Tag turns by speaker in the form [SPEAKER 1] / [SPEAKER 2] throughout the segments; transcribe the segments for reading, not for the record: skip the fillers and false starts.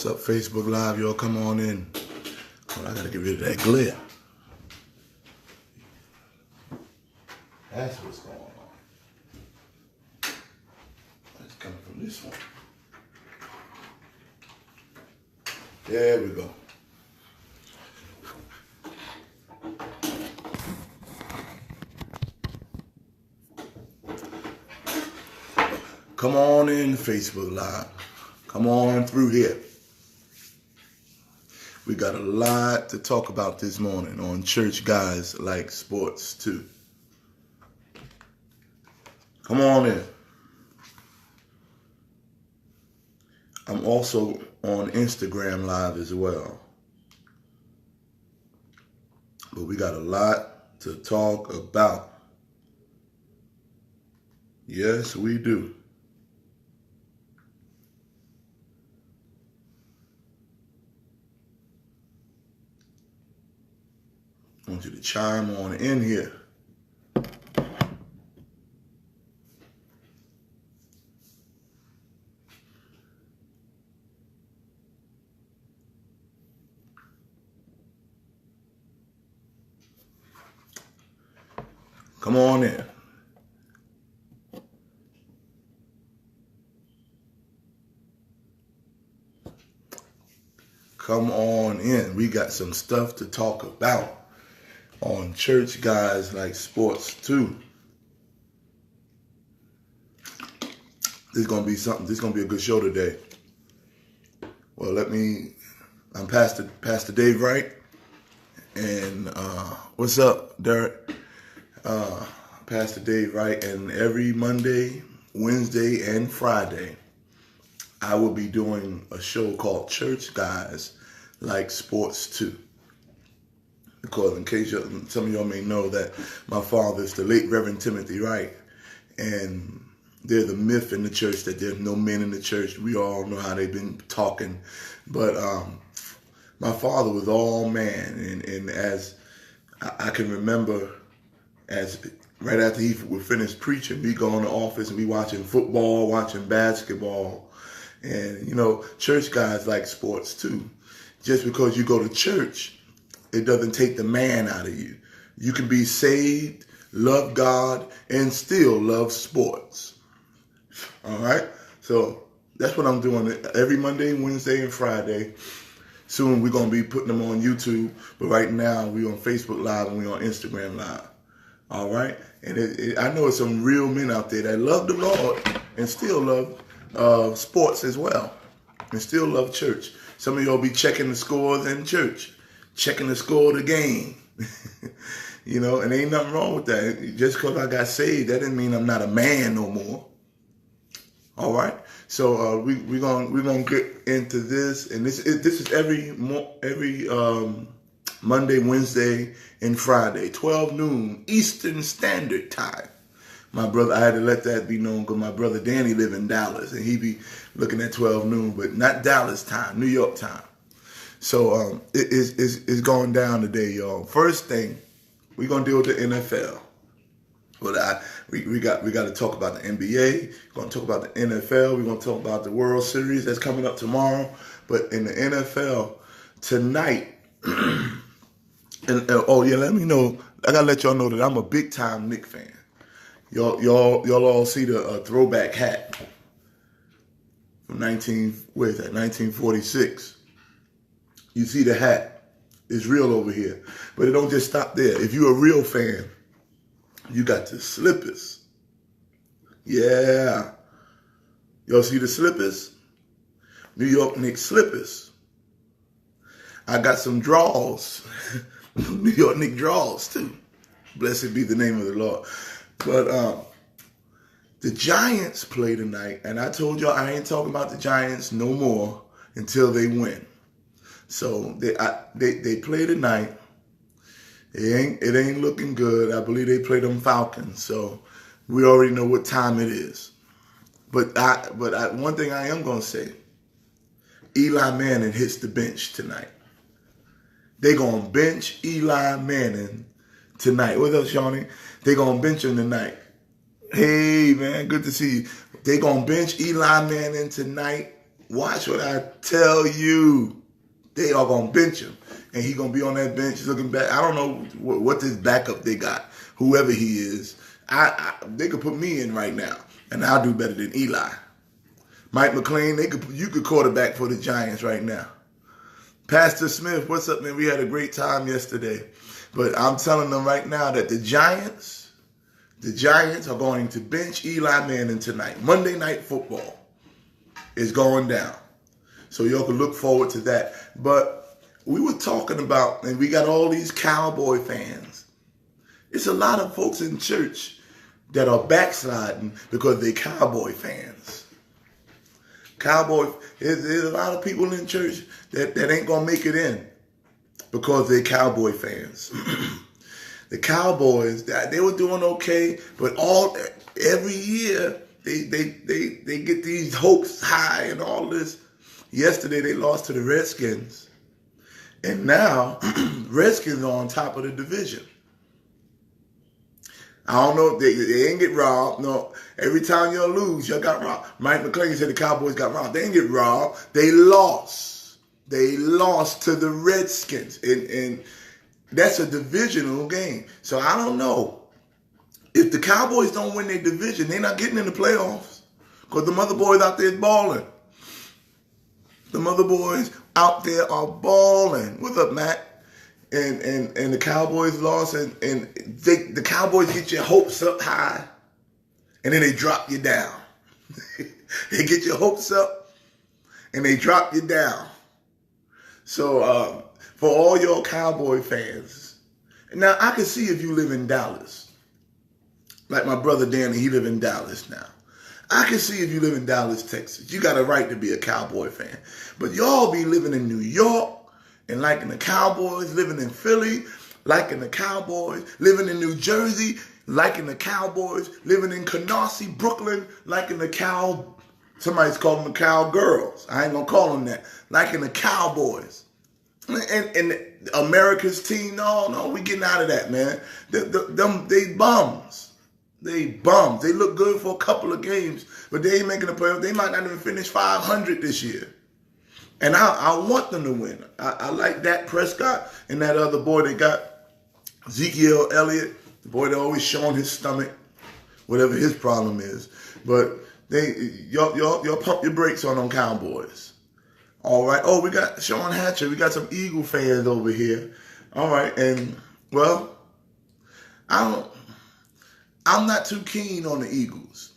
[SPEAKER 1] What's up, Facebook Live? Y'all come on in. Oh, I gotta get rid of that glare. That's what's going on. That's coming from this one. There we go. Come on in, Facebook Live. Come on through here. We got a lot to talk about this morning on Church Guys Like Sports Too. Come on in. I'm also on Instagram Live as well. But we got a lot to talk about. Yes, we do. I want you to chime on in here. Come on in. Come on in. We got some stuff to talk about on Church Guys Like Sports Too. This is going to be something. This is going to be a good show today. Well, I'm Pastor Dave Wright. And what's up, Derek? Pastor Dave Wright. And every Monday, Wednesday, and Friday, I will be doing a show called Church Guys Like Sports Too. Because in case some of y'all may know that my father is the late Reverend Timothy Wright, and there's a myth in the church that there's no men in the church. We all know how they've been talking, but my father was all man, and as I can remember, as right after he would finish preaching, we go in the office and we watching football, watching basketball, and church guys like sports too. Just because you go to church, it doesn't take the man out of you. You can be saved, love God, and still love sports. All right? So that's what I'm doing every Monday, Wednesday, and Friday. Soon we're going to be putting them on YouTube. But right now we're on Facebook Live and we're on Instagram Live. All right? And I know it's some real men out there that love the Lord and still love sports as well. And still love church. Some of y'all be checking the scores in church. Checking the score of the game. And ain't nothing wrong with that. Just because I got saved, that didn't mean I'm not a man no more. All right? So we're gonna get into this, and this is every Monday, Wednesday, and Friday, 12 noon Eastern Standard Time. My brother, I had to let that be known because my brother Danny live in Dallas, and he be looking at 12 noon, but not Dallas time, New York time. So it's going down today, y'all. First thing, we're gonna deal with the NFL. But we got to talk about the NBA. We're gonna talk about the NFL. We're gonna talk about the World Series that's coming up tomorrow. But in the NFL tonight, let me know. I gotta let y'all know that I'm a big time Knicks fan. Y'all all see the throwback hat from 1946. You see the hat. It's real over here. But it don't just stop there. If you're a real fan, you got the slippers. Yeah. Y'all see the slippers? New York Knicks slippers. I got some draws. New York Knicks draws too. Blessed be the name of the Lord. But the Giants play tonight. And I told y'all I ain't talking about the Giants no more until they win. So they play tonight. It ain't looking good. I believe they play them Falcons. So we already know what time it is. But one thing I am gonna say, Eli Manning hits the bench tonight. They gonna bench Eli Manning tonight. What else, Shawnee? They gonna bench him tonight. Hey man, good to see you. They gonna bench Eli Manning tonight Watch what I tell you. They are going to bench him. And he's going to be on that bench looking back. I don't know what this backup they got, whoever he is. They could put me in right now, and I'll do better than Eli. Mike McLean, you could quarterback for the Giants right now. Pastor Smith, what's up, man? We had a great time yesterday. But I'm telling them right now that the Giants are going to bench Eli Manning tonight. Monday Night Football is going down. So y'all can look forward to that. But we were talking about, and we got all these Cowboy fans. It's a lot of folks in church that are backsliding because they Cowboy fans. There's a lot of people in church that ain't going to make it in because they're Cowboy fans. The Cowboys, they were doing okay, but every year they get these hopes high and all this. Yesterday they lost to the Redskins, and now Redskins are on top of the division. I don't know, they ain't get robbed. No, every time y'all lose, y'all got robbed. Mike McLean said the Cowboys got robbed. They didn't get robbed. They lost. They lost to the Redskins, and that's a divisional game. So I don't know. If the Cowboys don't win their division, they're not getting in the playoffs because the mother boys out there balling. The mother boys out there are balling. What's up, Matt? And the Cowboys lost, and the Cowboys get your hopes up high, and then they drop you down. They get your hopes up, and they drop you down. So for all your Cowboy fans, now I can see if you live in Dallas, like my brother Danny, he live in Dallas now. I can see if you live in Dallas, Texas, you got a right to be a Cowboy fan. But y'all be living in New York, and liking the Cowboys, living in Philly, liking the Cowboys, living in New Jersey, liking the Cowboys, living in Canarsie, Brooklyn, liking the somebody's calling them the Cowgirls. I ain't gonna call them that. Liking the Cowboys. And America's team, no, we getting out of that, man. They bums. They bums. They look good for a couple of games, but they ain't making the playoffs. They might not even finish 500 this year. And I want them to win. I like Dak Prescott and that other boy they got, Ezekiel Elliott, the boy that always showing his stomach, whatever his problem is. But y'all pump your brakes on them Cowboys. All right. Oh, we got Sean Hatcher. We got some Eagle fans over here. All right. And, well, I'm not too keen on the Eagles.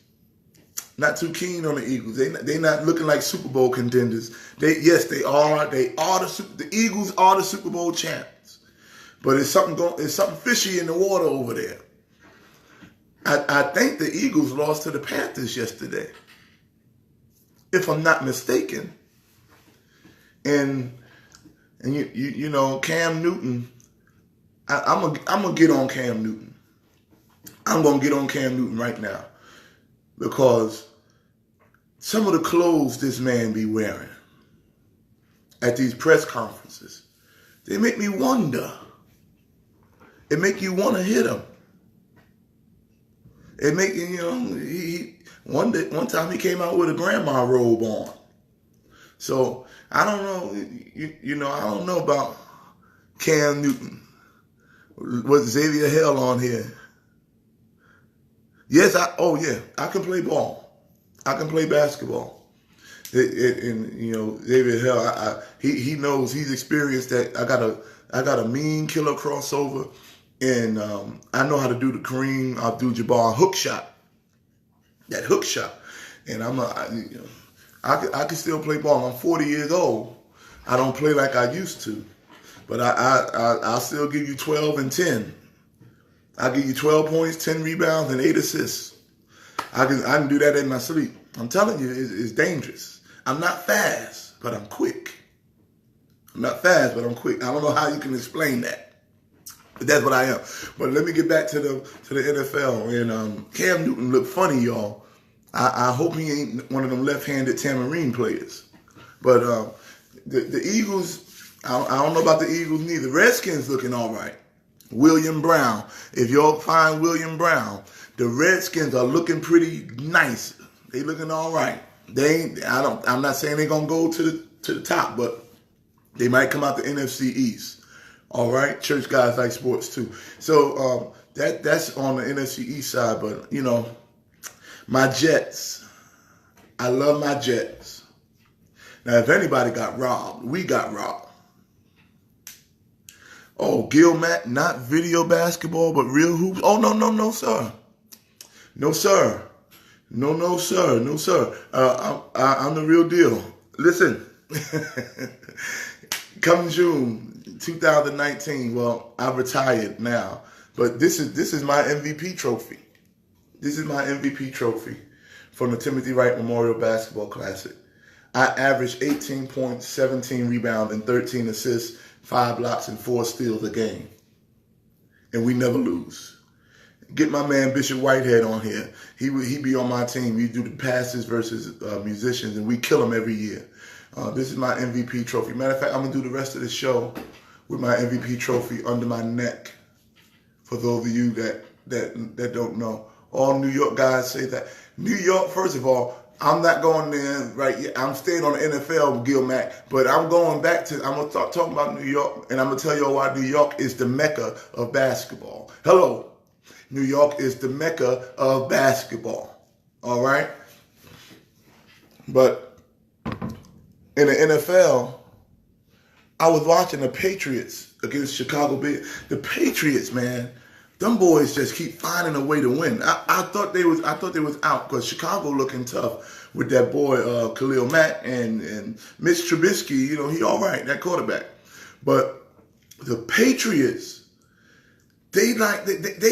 [SPEAKER 1] Not too keen on the Eagles. They not looking like Super Bowl contenders. They are. The Eagles are the Super Bowl champs. But it's something fishy in the water over there. I think the Eagles lost to the Panthers yesterday, if I'm not mistaken. And you know, Cam Newton. I'm gonna get on Cam Newton. I'm gonna get on Cam Newton right now. Because some of the clothes this man be wearing at these press conferences, they make me wonder. It make you want to hit him. It make you, one time he came out with a grandma robe on. So I don't know, I don't know about Cam Newton. Was Xavier Hell on here? Yes, I can play ball. I can play basketball. And Xavier Hell, he knows, he's experienced that. I got a mean killer crossover, and I know how to do the Kareem Abdul-Jabbar hook shot. That hook shot, and I can still play ball. I'm 40 years old. I don't play like I used to, but I'll still give you 12 and 10. I'll give you 12 points, 10 rebounds, and 8 assists. I can do that in my sleep. I'm telling you, it's dangerous. I'm not fast, but I'm quick. I'm not fast, but I'm quick. I don't know how you can explain that, but that's what I am. But let me get back to the NFL. And Cam Newton looked funny, y'all. I hope he ain't one of them left-handed tamarine players. But the Eagles, I don't know about the Eagles neither. Redskins looking all right. William Brown. If y'all find William Brown, the Redskins are looking pretty nice. They looking all right. They ain't, I'm not saying they're gonna go to the top, but they might come out the NFC East. All right, church guys like sports too. So that's on the NFC East side. But you know, my Jets. I love my Jets. Now, if anybody got robbed, we got robbed. Oh, Gil Mack, not video basketball, but real hoops. Oh, no, sir. No, sir. No, sir. No, sir. I'm the real deal. Listen, come June 2019, well, I've retired now, but this is my MVP trophy. This is my MVP trophy from the Timothy Wright Memorial Basketball Classic. I averaged 18 points, 17 rebounds, and 13 assists, 5 blocks, and 4 steals a game. And we never lose. Get my man Bishop Whitehead on here. He be on my team. We do the passes versus musicians, and we kill them every year. This is my MVP trophy. Matter of fact, I'm going to do the rest of the show with my MVP trophy under my neck. For those of you that don't know. All New York guys say that. New York, first of all, I'm not going there right yet. I'm staying on the NFL with Gil Mack, but I'm going back to, I'm going to start talking about New York, and I'm going to tell you why New York is the mecca of basketball. Hello. New York is the mecca of basketball. All right? But in the NFL, I was watching the Patriots against Chicago Bears. The Patriots, man, them boys just keep finding a way to win. I thought they was out because Chicago looking tough with that boy Khalil Mack and Mitch Trubisky. You know, he all right, that quarterback. But the Patriots, they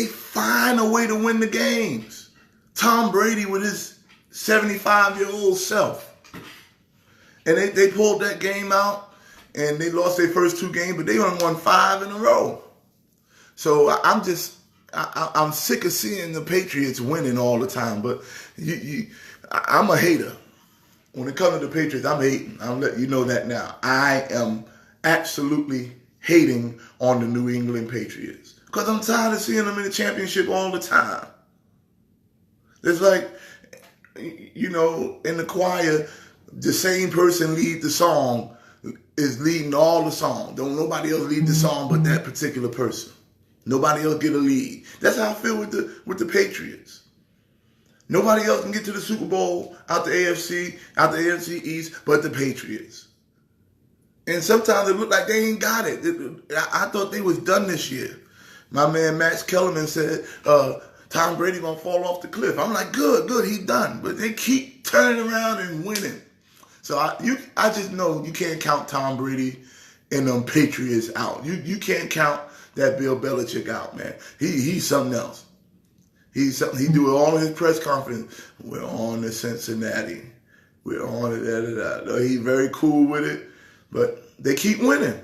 [SPEAKER 1] find a way to win the games. Tom Brady with his 75-year-old self, and they pulled that game out, and they lost their first 2 games, but they only won 5 in a row. So I'm sick of seeing the Patriots winning all the time. But I'm a hater. When it comes to the Patriots, I'm hating. I'll let you know that now. I am absolutely hating on the New England Patriots because I'm tired of seeing them in the championship all the time. It's like, you know, in the choir, the same person lead the song is leading all the song. Don't nobody else lead the song but that particular person. Nobody else get a lead. That's how I feel with the Patriots. Nobody else can get to the Super Bowl out the AFC East, but the Patriots. And sometimes it look like they ain't got it. I thought they was done this year. My man Max Kellerman said Tom Brady gonna fall off the cliff. I'm like, good, he done. But they keep turning around and winning. So I just know you can't count Tom Brady and them Patriots out. You can't count that Bill Belichick out, man. He's something else. He's something. He do it all in his press conference. We're on to Cincinnati. We're on to da-da-da. He's very cool with it, but they keep winning.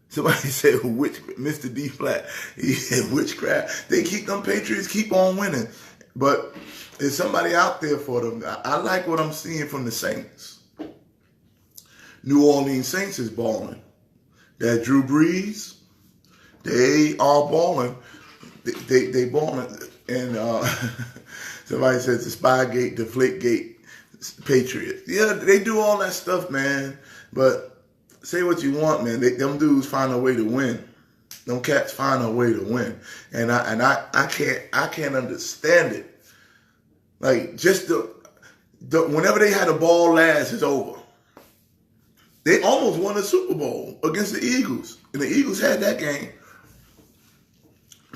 [SPEAKER 1] Somebody said, Mr. D Flat, he said witchcraft. Them Patriots keep on winning. But there's somebody out there for them. I like what I'm seeing from the Saints. New Orleans Saints is balling. That Drew Brees, they are balling. They balling. And somebody says the Spygate, Deflategate, Patriots. Yeah, they do all that stuff, man. But say what you want, man. Them dudes find a way to win. Them cats find a way to win. And I can't understand it. Like just whenever they had a ball last, it's over. They almost won a Super Bowl against the Eagles. And the Eagles had that game.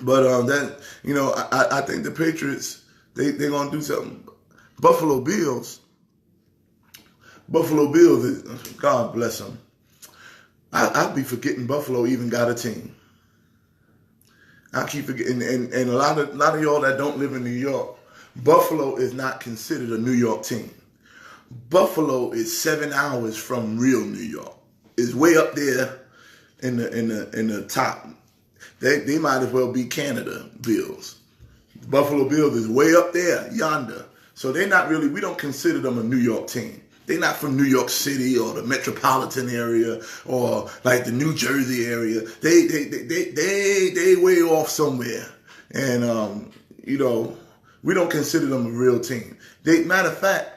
[SPEAKER 1] But I think the Patriots, they're going to do something. Buffalo Bills, God bless them. I'll be forgetting Buffalo even got a team. I keep forgetting, and a lot of y'all that don't live in New York, Buffalo is not considered a New York team. Buffalo is 7 hours from real New York. It's way up there in the top. They might as well be Canada Bills. Buffalo Bills is way up there, yonder. So they're not really, we don't consider them a New York team. They're not from New York City or the metropolitan area or like the New Jersey area. They way off somewhere. And, we don't consider them a real team. Matter of fact,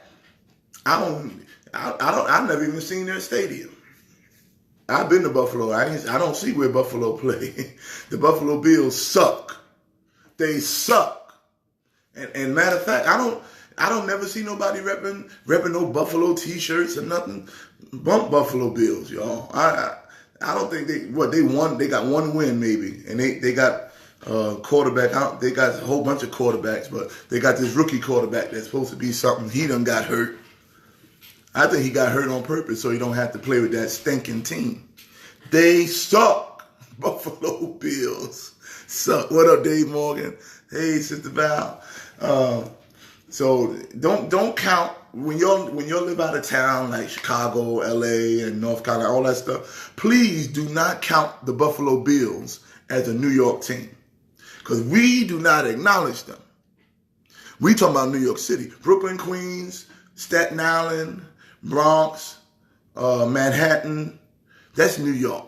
[SPEAKER 1] I've never even seen their stadium. I've been to Buffalo. I don't see where Buffalo play. The Buffalo Bills suck. They suck. And matter of fact, I don't never see nobody repping no Buffalo t-shirts or nothing. Bump Buffalo Bills, y'all. I don't think they won. They got one win maybe, and they got quarterback. They got a whole bunch of quarterbacks, but they got this rookie quarterback that's supposed to be something. He done got hurt. I think he got hurt on purpose so he don't have to play with that stinking team. They suck. Buffalo Bills suck. What up, Dave Morgan? Hey, Sister Val. So don't count when you live out of town like Chicago, LA, and North Carolina, all that stuff. Please do not count the Buffalo Bills as a New York team, because we do not acknowledge them. We talking about New York City, Brooklyn, Queens, Staten Island, Bronx, Manhattan. That's New York.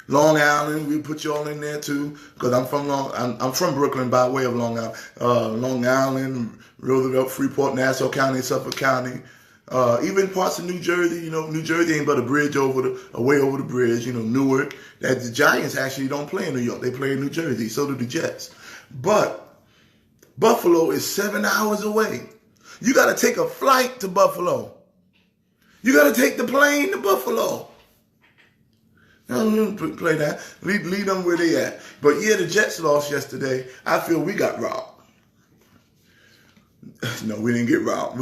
[SPEAKER 1] Long Island, we put you all in there too, because I'm from Brooklyn by way of Long Island. Long Island, Roosevelt, Freeport, Nassau County, Suffolk County, even parts of New Jersey. New Jersey ain't but a bridge way over the bridge. Newark. That the Giants actually don't play in New York; they play in New Jersey. So do the Jets. But Buffalo is 7 hours away. You got to take a flight to Buffalo. You got to take the plane to Buffalo. Play that. Leave them where they at. But yeah, the Jets lost yesterday. I feel we got robbed. No, we didn't get robbed.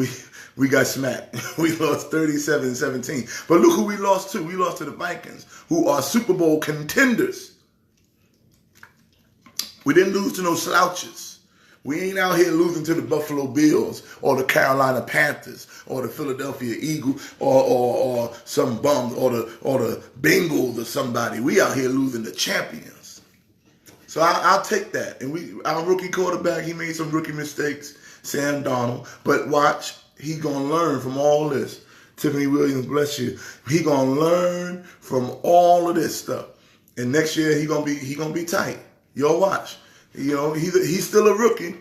[SPEAKER 1] We got smacked. We lost 37-17. But look who we lost to. We lost to the Vikings, who are Super Bowl contenders. We didn't lose to no slouches. We ain't out here losing to the Buffalo Bills or the Carolina Panthers or the Philadelphia Eagles or some bums or the Bengals or somebody. We out here losing to champions. So I'll take that. And our rookie quarterback, he made some rookie mistakes, Sam Darnold. But watch, he gonna learn from all this. Tiffany Williams, bless you. He gonna learn from all of this stuff. And next year he gonna be tight. Y'all watch. He's still a rookie.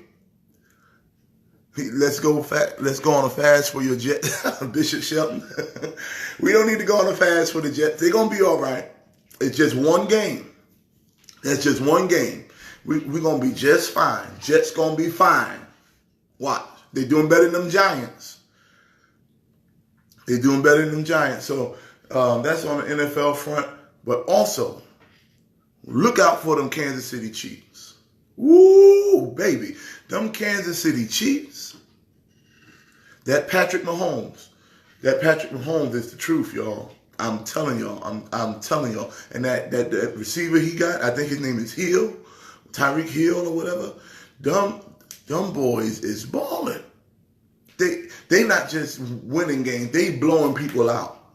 [SPEAKER 1] Let's go on a fast for your Jets, Bishop Shelton. We don't need to go on a fast for the Jets. They're gonna be all right. It's just one game. That's just one game. We're gonna be just fine. Jets gonna be fine. Watch. They're doing better than them Giants. They're doing better than them Giants. So that's on the NFL front. But also, look out for them Kansas City Chiefs. Woo, baby. Them Kansas City Chiefs. That Patrick Mahomes is the truth, y'all. I'm telling y'all. I'm telling y'all. And that receiver he got, I think his name is Hill, Tyreek Hill or whatever. Them boys is balling. They not just winning games, they blowing people out.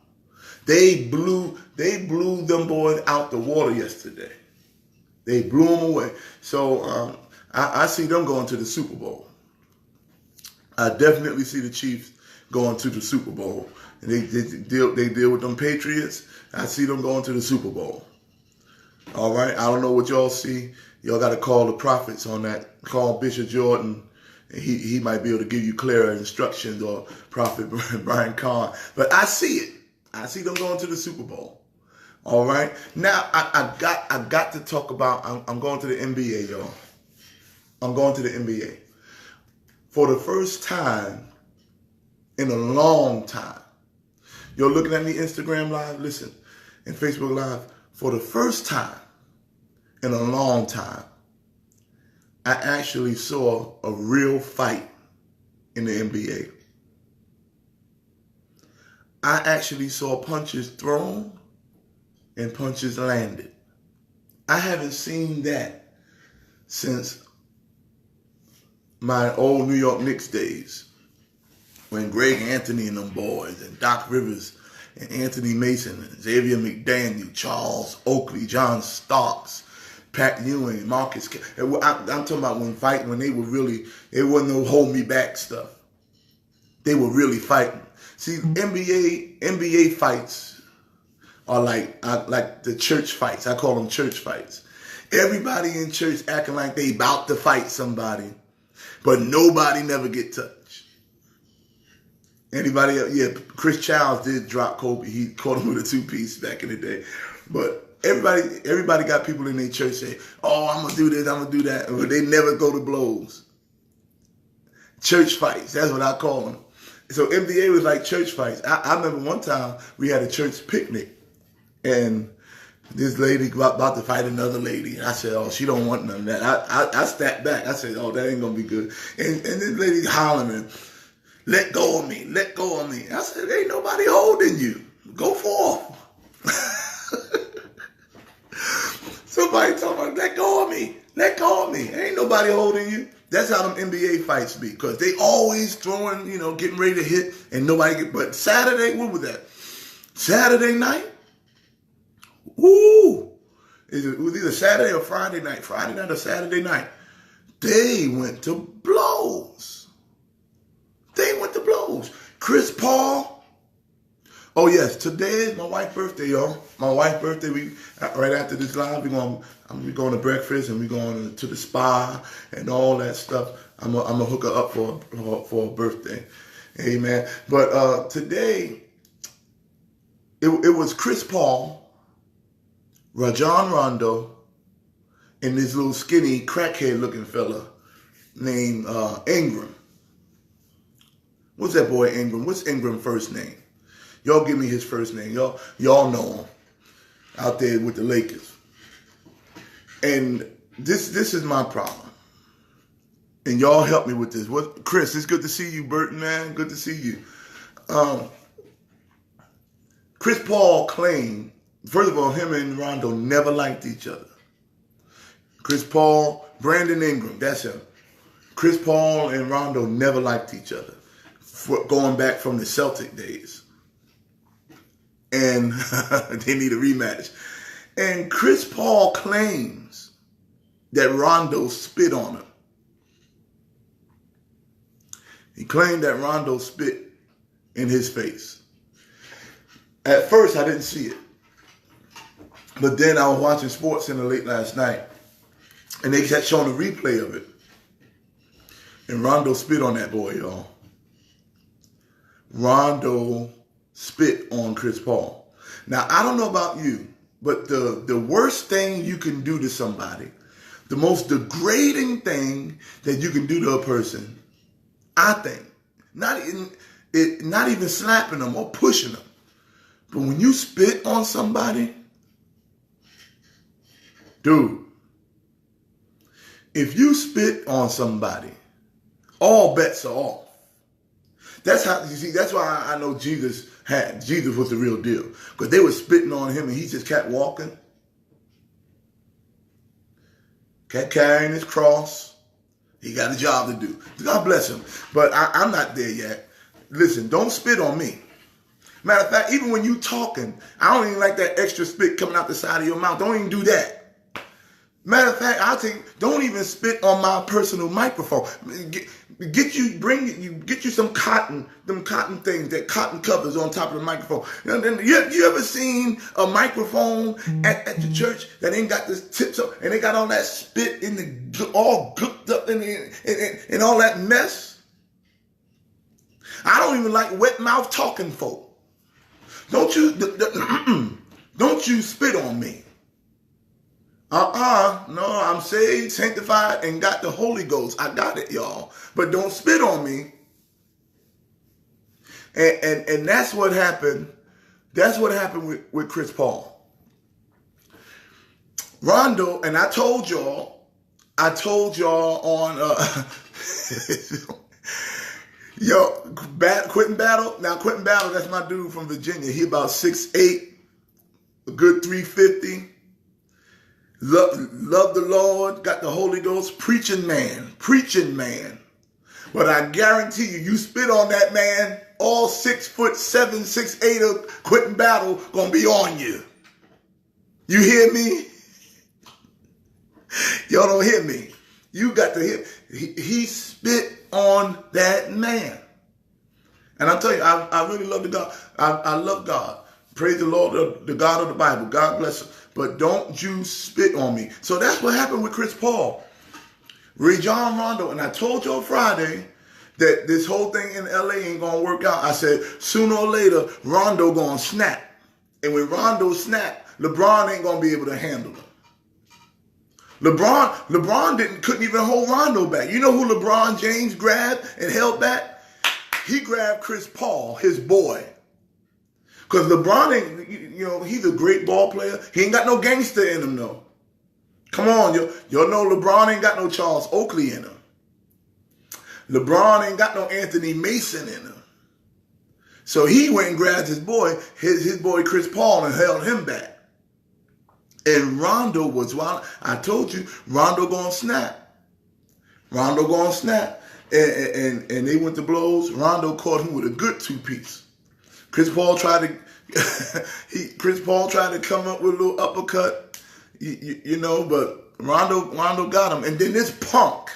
[SPEAKER 1] They blew them boys out the water yesterday. They blew them away. So I see them going to the Super Bowl. I definitely see the Chiefs going to the Super Bowl. And they deal with them Patriots. I see them going to the Super Bowl. All right. I don't know what y'all see. Y'all got to call the prophets on that. Call Bishop Jordan. He might be able to give you clearer instructions, or Prophet Brian Carr. But I see it. I see them going to the Super Bowl. All right. Now I got to talk about. I'm going to the NBA, y'all. I'm going to the NBA for the first time in a long time. You're looking at me Instagram Live, listen, and Facebook Live. For the first time in a long time, I actually saw a real fight in the NBA. I actually saw punches thrown and punches landed. I haven't seen that since my old New York Knicks days, when Greg Anthony and them boys, and Doc Rivers, and Anthony Mason, and Xavier McDaniel, Charles Oakley, John Starks, Pat Ewing, Marcus. I'm talking about when they were really, it wasn't no hold me back stuff. They were really fighting. See, NBA fights are like the church fights. I call them church fights. Everybody in church acting like they about to fight somebody, but nobody never get touched. Anybody else? Yeah, Chris Childs did drop Kobe. He caught him with a two-piece back in the day. But everybody got people in their church say, oh, I'm going to do this, I'm going to do that. But they never go to blows. Church fights, that's what I call them. So NBA was like church fights. I remember one time we had a church picnic. And this lady about to fight another lady. I said, oh, she don't want none of that. I stepped back. I said, oh, that ain't going to be good. And this lady hollering, let go of me, let go of me. I said, ain't nobody holding you. Go forth. Somebody talking about, let go of me, let go of me. Ain't nobody holding you. That's how them NBA fights be. Because they always throwing, getting ready to hit and nobody get. But Saturday, what was that? Saturday night? Woo! It was either Saturday or Friday night. Friday night or Saturday night. They went to blows. They went to blows. Chris Paul. Oh yes, today is my wife's birthday, y'all. My wife's birthday. We right after this live, we going to breakfast and we going to the spa and all that stuff. I'm gonna hook her up for a birthday, amen. But today, it was Chris Paul, Rajon Rondo, and this little skinny crackhead looking fella named Ingram. What's that boy Ingram? What's Ingram's first name? Y'all give me his first name. Y'all know him out there with the Lakers. And this is my problem. And y'all help me with this. Chris, it's good to see you, Burton, man. Good to see you. Chris Paul claimed, first of all, him and Rondo never liked each other. Chris Paul, Brandon Ingram, that's him. Chris Paul and Rondo never liked each other, going back from the Celtic days. And they need a rematch. And Chris Paul claims that Rondo spit on him. He claimed that Rondo spit in his face. At first, I didn't see it. But then I was watching SportsCenter late last night, and they kept showing a replay of it. And Rondo spit on that boy, y'all. Rondo spit on Chris Paul. Now, I don't know about you, but the worst thing you can do to somebody, the most degrading thing that you can do to a person, I think, not even slapping them or pushing them, but when you spit on somebody, dude, if you spit on somebody, all bets are off. That's how, you see, that's why I know Jesus was the real deal. Because they were spitting on him and he just kept walking. Kept carrying his cross. He got a job to do. God bless him. But I'm not there yet. Listen, don't spit on me. Matter of fact, even when you talking, I don't even like that extra spit coming out the side of your mouth. Don't even do that. Matter of fact, I'll think, don't even spit on my personal microphone. Get you some cotton, them cotton things, that cotton covers on top of the microphone. You ever seen a microphone at the church that ain't got the tips up and they got all that spit in the all gooked up in all that mess? I don't even like wet mouth talking folk. Don't you spit on me. No, I'm saved, sanctified, and got the Holy Ghost. I got it, y'all. But don't spit on me. And that's what happened. That's what happened with Chris Paul. Rondo, and I told y'all on Quentin Battle. Now, Quentin Battle, that's my dude from Virginia. He about 6'8", a good 350. Love the Lord, got the Holy Ghost, preaching man. But I guarantee you spit on that man, all 6'7", 6'8" of Quentin Battle gonna be on you. You hear me? Y'all don't hear me. You got to hear. He spit on that man. And I'll tell you, I really love the God. I love God. Praise the Lord, the God of the Bible. God bless him. But don't you spit on me. So that's what happened with Chris Paul. Rajon Rondo. And I told you on Friday that this whole thing in LA ain't gonna work out. I said, sooner or later, Rondo gonna snap. And when Rondo snap, LeBron ain't gonna be able to handle him. LeBron couldn't even hold Rondo back. You know who LeBron James grabbed and held back? He grabbed Chris Paul, his boy. Because LeBron ain't, he's a great ball player. He ain't got no gangster in him, though. Come on, y'all know LeBron ain't got no Charles Oakley in him. LeBron ain't got no Anthony Mason in him. So he went and grabbed his boy Chris Paul, and held him back. And Rondo was wild. I told you, Rondo gonna snap. Rondo gonna snap. And they went to blows. Rondo caught him with a good two-piece. Chris Paul tried to come up with a little uppercut, but Rondo got him. And then this punk,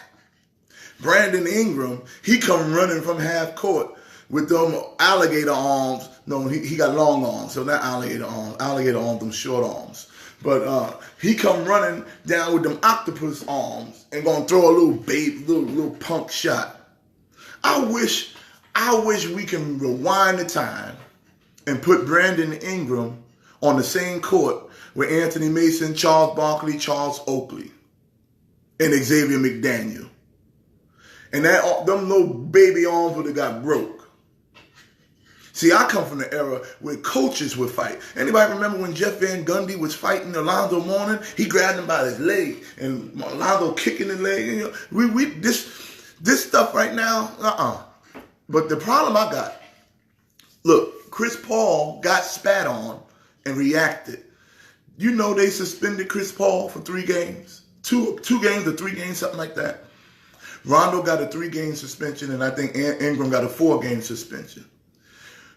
[SPEAKER 1] Brandon Ingram, he come running from half court with them alligator arms. No, he got long arms, so not alligator arms. Alligator arms, them short arms. But he come running down with them octopus arms and gonna throw a little punk shot. I wish we can rewind the time and put Brandon Ingram on the same court with Anthony Mason, Charles Barkley, Charles Oakley, and Xavier McDaniel. And them little baby arms would have got broke. See, I come from the era where coaches would fight. Anybody remember when Jeff Van Gundy was fighting Alonzo Mourning? He grabbed him by his leg, and Alonzo kicking his leg. This stuff right now, But the problem I got, look, Chris Paul got spat on and reacted. You know they suspended Chris Paul for 3 games, two games or 3 games, something like that. Rondo got a 3-game suspension, and I think Ingram got a 4-game suspension.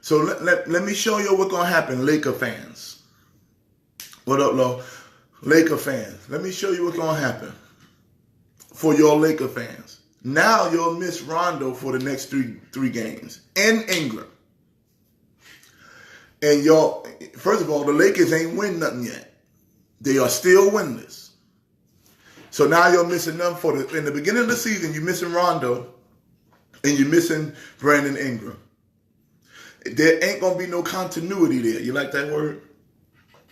[SPEAKER 1] So let me show you what's going to happen, Laker fans. What up, Lo? Laker fans. Let me show you what's going to happen for your Laker fans. Now you'll miss Rondo for the next three games. And Ingram. And first of all, the Lakers ain't win nothing yet. They are still winless. So now you're missing them in the beginning of the season, you're missing Rondo and you're missing Brandon Ingram. There ain't going to be no continuity there. You like that word?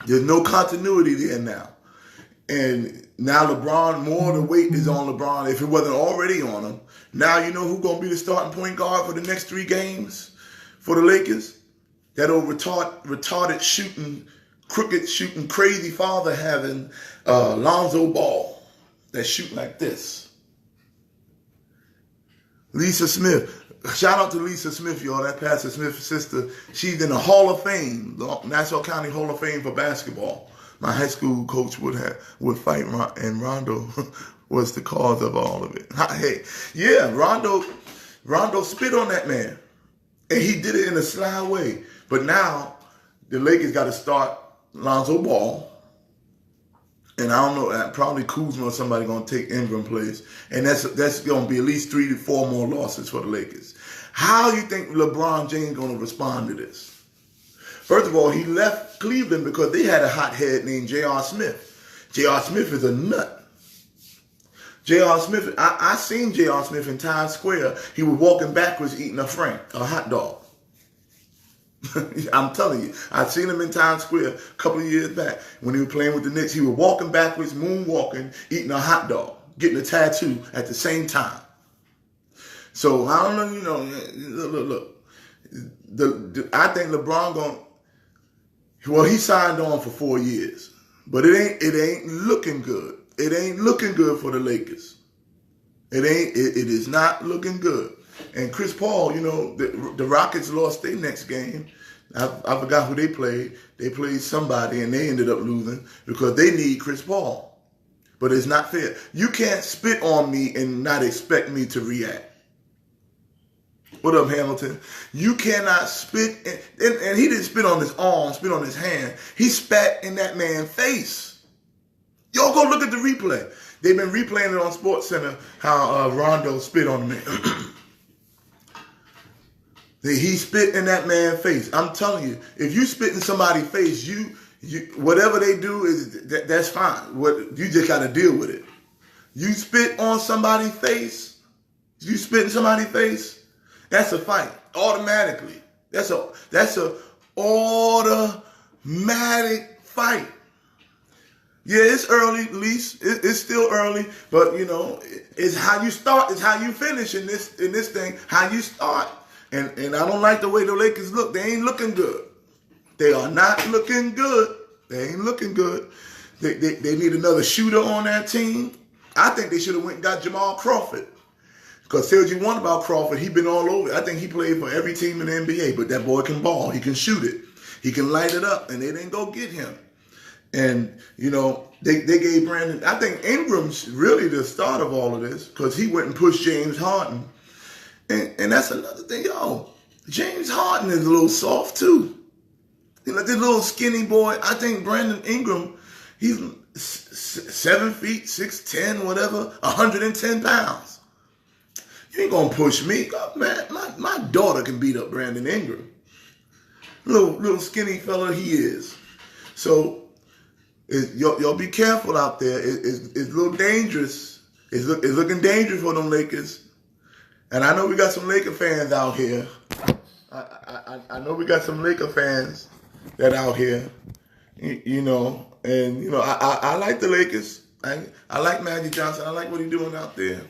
[SPEAKER 1] There's no continuity there now. And now LeBron, more of the weight is on LeBron. If it wasn't already on him, now you know who's going to be the starting point guard for the next 3 games for the Lakers? That old retarded shooting, crooked shooting, crazy father having Lonzo Ball that shoot like this. Lisa Smith. Shout out to Lisa Smith, y'all. That Pastor Smith's sister. She's in the Hall of Fame, the Nassau County Hall of Fame for basketball. My high school coach would fight, and Rondo was the cause of all of it. Hey, yeah, Rondo spit on that man, and he did it in a sly way. But now the Lakers got to start Lonzo Ball. And I don't know, probably Kuzma or somebody going to take Ingram place. And that's going to be at least 3 to 4 more losses for the Lakers. How you think LeBron James going to respond to this? First of all, he left Cleveland because they had a hothead named J.R. Smith. J.R. Smith is a nut. J.R. Smith, I seen J.R. Smith in Times Square. He was walking backwards eating a hot dog. I'm telling you, I've seen him in Times Square a couple of years back when he was playing with the Knicks. He was walking backwards, moonwalking, eating a hot dog, getting a tattoo at the same time. So I don't know, look. I think LeBron he signed on for 4 years, but it ain't looking good. It ain't looking good for the Lakers. It is not looking good. And Chris Paul, the Rockets lost their next game. I forgot who they played. They played somebody, and they ended up losing because they need Chris Paul. But it's not fair. You can't spit on me and not expect me to react. What up, Hamilton? You cannot spit, and he didn't spit on his arm, spit on his hand. He spat in that man's face. Y'all go look at the replay. They've been replaying it on SportsCenter how Rondo spit on the man. He spit in that man's face. I'm telling you, if you spit in somebody's face, you whatever they do that's fine. You just got to deal with it. You spit on somebody's face. You spit in somebody's face. That's a fight automatically. That's a automatic fight. Yeah, it's early, at least. It's still early, but you know, it's how you start, it's how you finish in this thing. How you start, and I don't like the way the Lakers look. They ain't looking good. They are not looking good. They ain't looking good. They need another shooter on that team. I think they should have went and got Jamal Crawford. Because tell you one about Crawford, he been all over. I think he played for every team in the NBA, but that boy can ball. He can shoot it. He can light it up, and they didn't go get him. And, you know, they gave Brandon, I think Ingram's really the start of all of this because he went and pushed James Harden. And that's another thing, yo. James Harden is a little soft, too. You know, this little skinny boy, I think Brandon Ingram, he's 7 feet, 6'10", whatever, 110 pounds. You ain't going to push me. Oh, man, my daughter can beat up Brandon Ingram. Little skinny fella he is. So, y'all be careful out there. It's a little dangerous. It's looking dangerous for them Lakers. And I know we got some Laker fans out here. I know we got some Laker fans that out here. You know, and you know, I like the Lakers. I like Magic Johnson. I like what he's doing out there.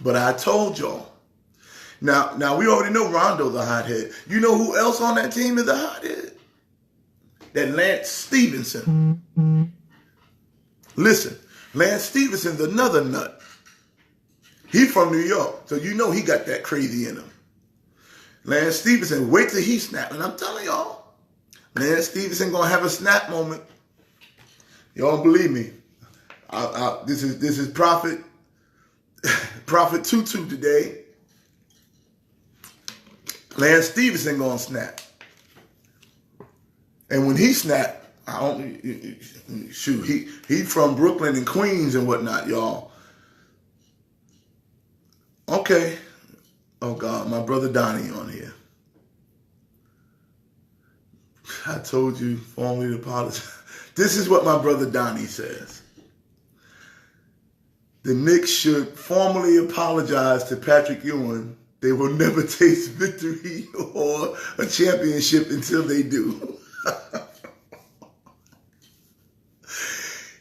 [SPEAKER 1] But I told y'all. Now we already know Rondo's a hothead. You know who else on that team is a hothead? That Lance Stevenson. Listen, Lance Stevenson's another nut. He from New York, so you know he got that crazy in him. Lance Stevenson, wait till he snap. And I'm telling y'all, Lance Stevenson gonna have a snap moment. Y'all don't believe me. This is Prophet Tutu today. Lance Stevenson gonna snap. And when he snap, he from Brooklyn and Queens and whatnot, y'all. Okay. Oh God, my brother Donnie on here. I told you formally to apologize. This is what my brother Donnie says. The Knicks should formally apologize to Patrick Ewing. They will never taste victory or a championship until they do.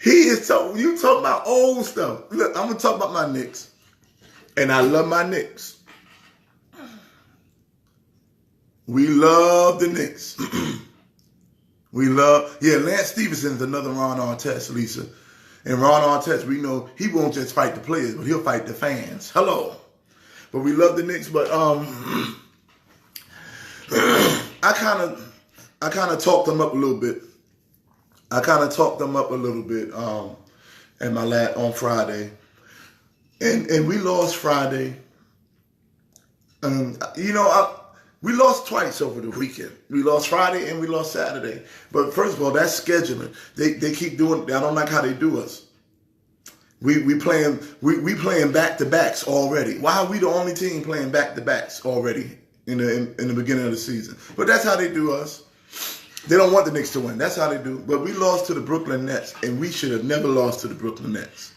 [SPEAKER 1] You talking about old stuff. Look, I'm going to talk about my Knicks. And I love my Knicks. We love the Knicks. Lance Stevenson's another Ron Artest, Lisa. And Ron Artest, we know he won't just fight the players, but he'll fight the fans. Hello. But we love the Knicks, but I kind of talked them up a little bit. On Friday. And we lost Friday. We lost twice over the weekend. We lost Friday and we lost Saturday. But first of all, that's scheduling. They keep doing. I don't like how they do us. We playing back-to-backs already. Why are we the only team playing back-to-backs already in the beginning of the season? But that's how they do us. They don't want the Knicks to win. That's how they do. But we lost to the Brooklyn Nets, and we should have never lost to the Brooklyn Nets.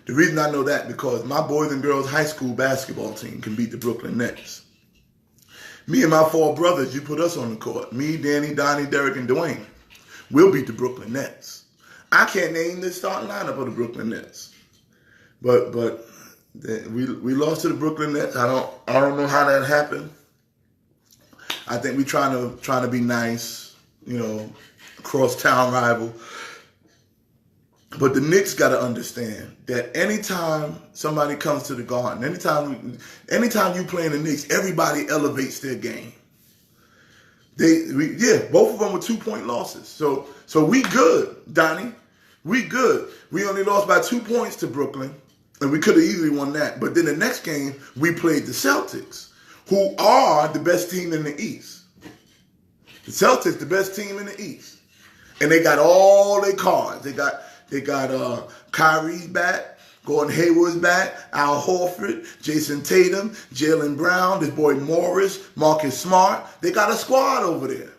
[SPEAKER 1] The reason I know that because my boys and girls high school basketball team can beat the Brooklyn Nets. Me and my 4 brothers, you put us on the court. Me, Danny, Donnie, Derek, and Dwayne. We'll beat the Brooklyn Nets. I can't name the starting lineup of the Brooklyn Nets. But we lost to the Brooklyn Nets. I don't know how that happened. I think we trying to be nice, cross-town rival. But the Knicks got to understand that anytime somebody comes to the Garden, anytime you play in the Knicks, everybody elevates their game. Both of them were 2-point losses. So we good, Donnie. We good. We only lost by 2 points to Brooklyn, and we could have easily won that. But then the next game, we played the Celtics, who are the best team in the East. The Celtics, the best team in the East. And they got all their cards. They got Kyrie's back, Gordon Hayward's back, Al Horford, Jason Tatum, Jaylen Brown, this boy Morris, Marcus Smart. They got a squad over there.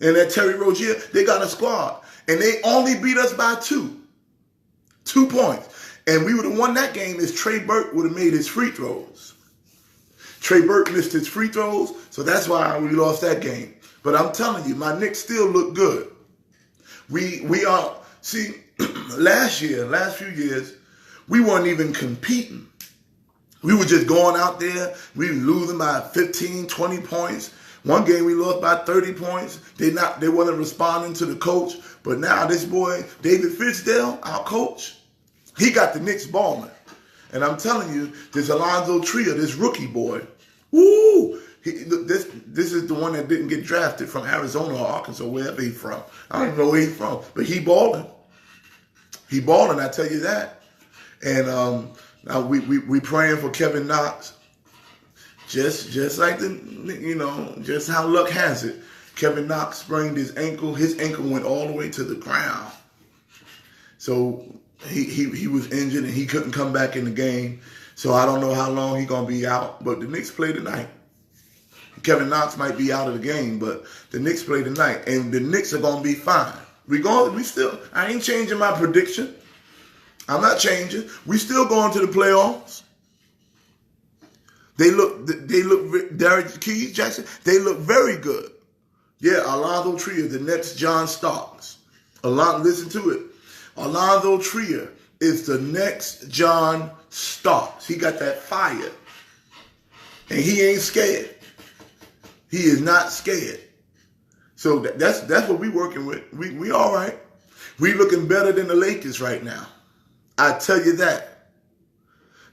[SPEAKER 1] And that Terry Rozier, they got a squad. And they only beat us by 2. 2 points. And we would have won that game if Trey Burke would have made his free throws. Trey Burke missed his free throws, so that's why we lost that game. But I'm telling you, my Knicks still look good. We are, see, last few years, we weren't even competing. We were just going out there. We were losing by 15, 20 points. One game we lost by 30 points. They wasn't responding to the coach. But now this boy, David Fizdale, our coach, he got the Knicks balling. And I'm telling you, this Alonzo Tria, this rookie boy, woo! This is the one that didn't get drafted from Arizona or Arkansas, wherever he's from. I don't even know where he's from, but he balling. He balling, I tell you that. And now we praying for Kevin Knox. Just like just how luck has it. Kevin Knox sprained his ankle. His ankle went all the way to the ground. So he was injured and he couldn't come back in the game. So I don't know how long he's gonna be out. But the Knicks play tonight. Kevin Knox might be out of the game, but the Knicks play tonight, and the Knicks are gonna be fine. I ain't changing my prediction. I'm not changing. We still going to the playoffs. They look, Derrick Keys, Jackson, they look very good. Yeah, Alonzo Tria, the next John Starks. Listen to it. Alonzo Tria is the next John Starks. He got that fire. And he ain't scared. He is not scared. So that's what we working with. We all right. We looking better than the Lakers right now. I tell you that.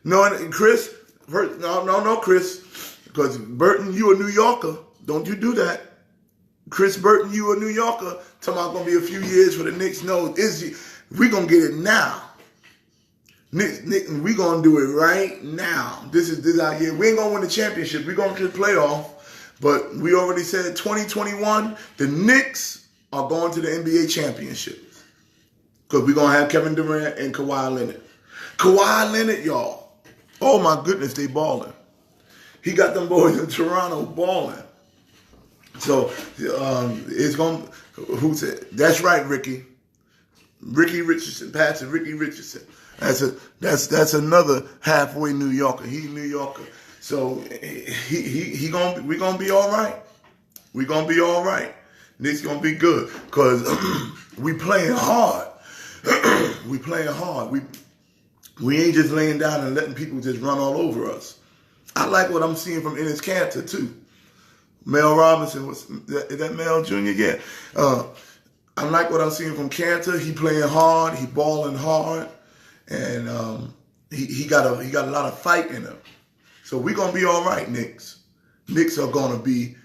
[SPEAKER 1] No, Chris, no, Chris, because Burton, you a New Yorker. Don't you do that. Chris Burton, you a New Yorker. Talking about going to be a few years for the Knicks. No, we going to get it now. We going to do it right now. This is our year. We ain't going to win the championship. We going to the playoff. But we already said 2021, the Knicks are going to the NBA championship. Because we're going to have Kevin Durant and Kawhi Leonard. Kawhi Leonard, y'all. Oh, my goodness, they balling. He got them boys in Toronto balling. So, it's going to, who said? That's right, Ricky. Ricky Richardson, Pastor Ricky Richardson. That's another halfway New Yorker. He's a New Yorker. So, we going to be all right. We're going to be all right. Knicks going to be good. Because we playing hard. We playing hard. We ain't just laying down and letting people just run all over us. I like what I'm seeing from Ennis Cantor, too. Mel Robinson, is that Mel Jr.? Yeah. I like what I'm seeing from Cantor. He playing hard. He balling hard. And he got a lot of fight in him. So we're going to be all right, Knicks. Knicks are going to be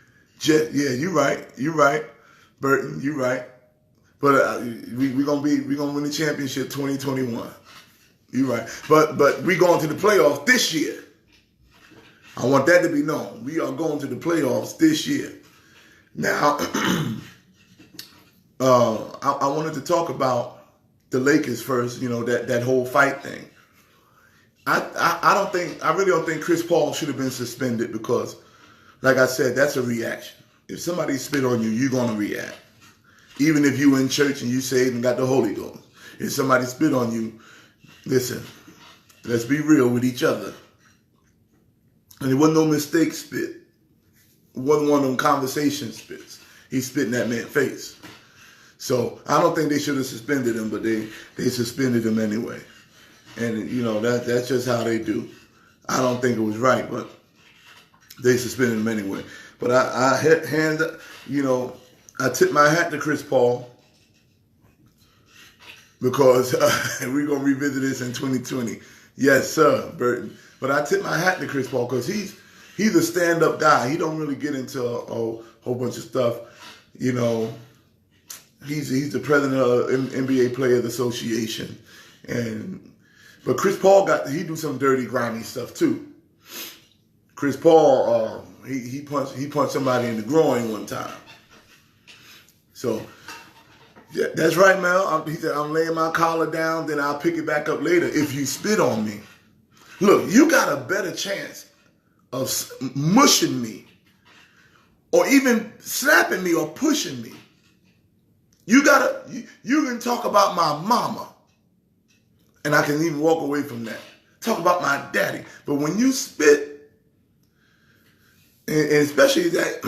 [SPEAKER 1] yeah, you're right. Burton, you're right. But we're going to win the championship 2021. You're right. But we going to the playoffs this year. I want that to be known. We are going to the playoffs this year. Now, I wanted to talk about the Lakers first, that whole fight thing. I really don't think Chris Paul should have been suspended because, like I said, that's a reaction. If somebody spit on you, you're going to react. Even if you in church and you saved and got the Holy Ghost. If somebody spit on you, listen, let's be real with each other. And it wasn't no mistake spit. It wasn't one of them conversation spits. He spit in that man's face. So I don't think they should have suspended him, but they suspended him anyway. And, that's just how they do. I don't think it was right, but they suspended him anyway. But I tip my hat to Chris Paul because we're going to revisit this in 2020. Yes, sir, Burton. But I tip my hat to Chris Paul because he's a stand-up guy. He don't really get into a whole bunch of stuff. He's the president of NBA Players Association. But Chris Paul he do some dirty, grimy stuff too. Chris Paul, he punched somebody in the groin one time. So, yeah, that's right, Mel. He said, I'm laying my collar down, then I'll pick it back up later if you spit on me. Look, you got a better chance of mushing me or even slapping me or pushing me. You can talk about my mama and I can even walk away from that. Talk about my daddy. But when you spit, And especially that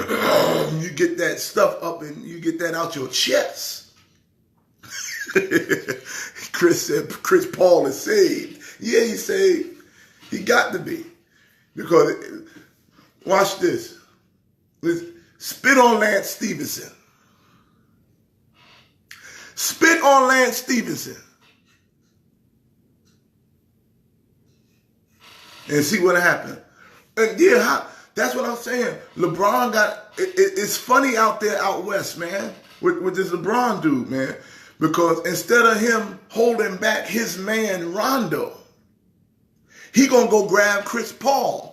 [SPEAKER 1] you get that stuff up and you get that out your chest. Chris said Chris Paul is saved. Yeah, he's saved. He got to be. Because, watch this. Spit on Lance Stevenson. Spit on Lance Stevenson. And see what happened. And yeah, that's what I'm saying. LeBron it's funny out there out west, man, with this LeBron dude, man. Because instead of him holding back his man Rondo, he gonna go grab Chris Paul.